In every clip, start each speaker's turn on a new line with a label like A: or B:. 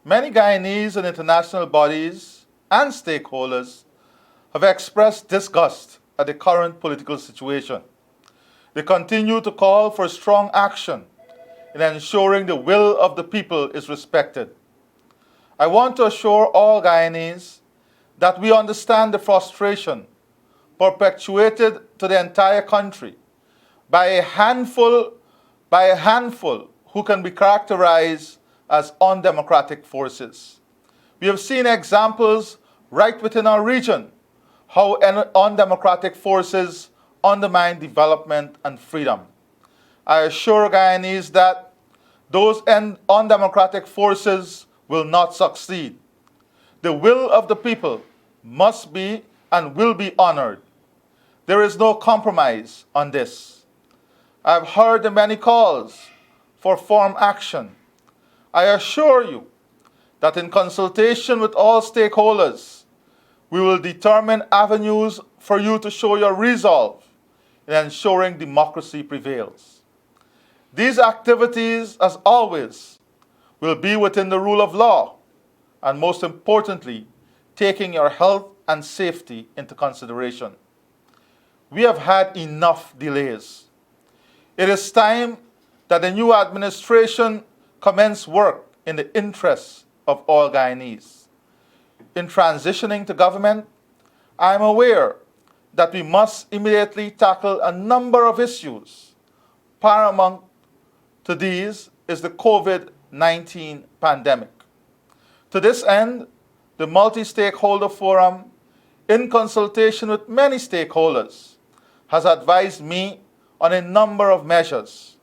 A: Many Guyanese and international bodies and stakeholders have expressed disgust at the current political situation. They continue to call for strong action in ensuring the will of the people is respected. I want to assure all Guyanese that we understand the frustration perpetuated to the entire country by a handful who can be characterized as undemocratic forces. We have seen examples right within our region how undemocratic forces undermine development and freedom. I assure Guyanese that those undemocratic forces will not succeed. The will of the people must be and will be honored. There is no compromise on this. I have heard the many calls for firm action. I assure you that in consultation with all stakeholders, we will determine avenues for you to show your resolve in ensuring democracy prevails. These activities, as always, will be within the rule of law and, most importantly, taking your health and safety into consideration. We have had enough delays. It is time that the new administration commence work in the interests of all Guyanese. In transitioning to government, I am aware that we must immediately tackle a number of issues. Paramount to these is the COVID-19 pandemic. To this end, the Multi-Stakeholder Forum, in consultation with many stakeholders, has advised me on a number of measures.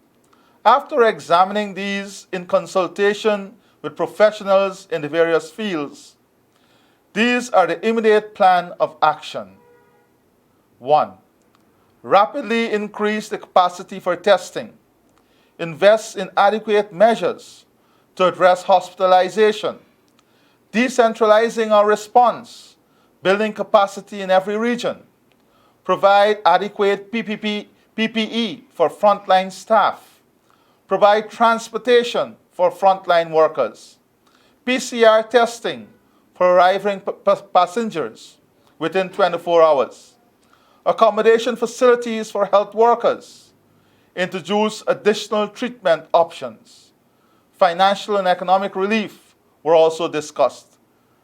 A: After examining these in consultation with professionals in the various fields, these are the immediate plan of action. 1. Rapidly increase the capacity for testing. Invest in adequate measures to address hospitalization. Decentralizing our response, building capacity in every region. Provide adequate PPE for frontline staff. Provide transportation for frontline workers. PCR testing for arriving passengers within 24 hours. Accommodation facilities for health workers. Introduce additional treatment options. Financial and economic relief were also discussed.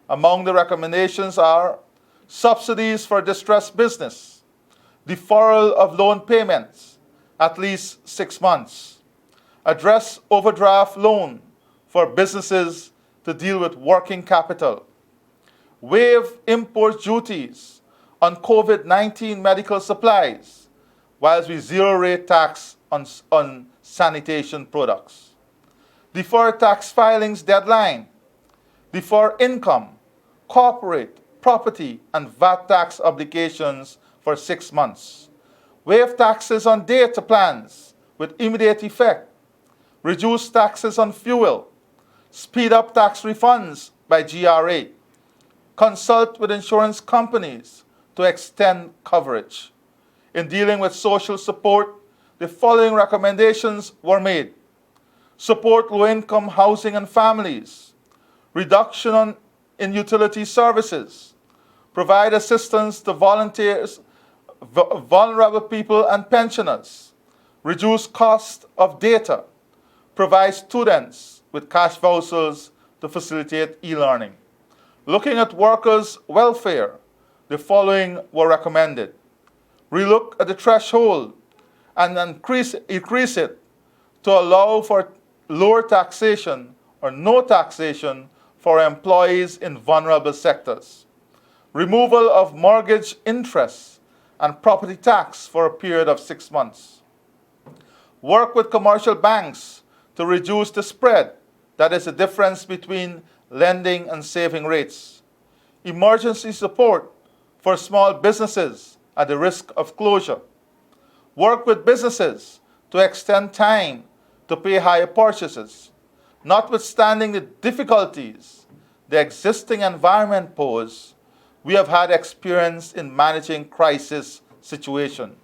A: Among the recommendations are subsidies for distressed business, deferral of loan payments at least 6 months, address overdraft loan for businesses to deal with working capital, waive import duties on COVID-19 medical supplies, whilst we zero-rate tax on sanitation products. Defer tax filings deadline. Defer income, corporate, property, and VAT tax obligations for 6 months. Waive taxes on data plans with immediate effect. Reduce taxes on fuel. Speed up tax refunds by GRA. Consult with insurance companies to extend coverage. In dealing with social support, the following recommendations were made. Support low-income housing and families. Reduction in utility services. Provide assistance to volunteers, vulnerable people and pensioners. Reduce cost of data. Provide students with cash vouchers to facilitate e-learning. Looking at workers' welfare, the following were recommended. Relook at the threshold and increase it to allow for lower taxation or no taxation for employees in vulnerable sectors. Removal of mortgage interest and property tax for a period of 6 months. Work with commercial banks to reduce the spread, that is the difference between lending and saving rates. Emergency support for small businesses at the risk of closure. Work with businesses to extend time to pay higher purchases. Notwithstanding the difficulties the existing environment pose, we have had experience in managing crisis situations.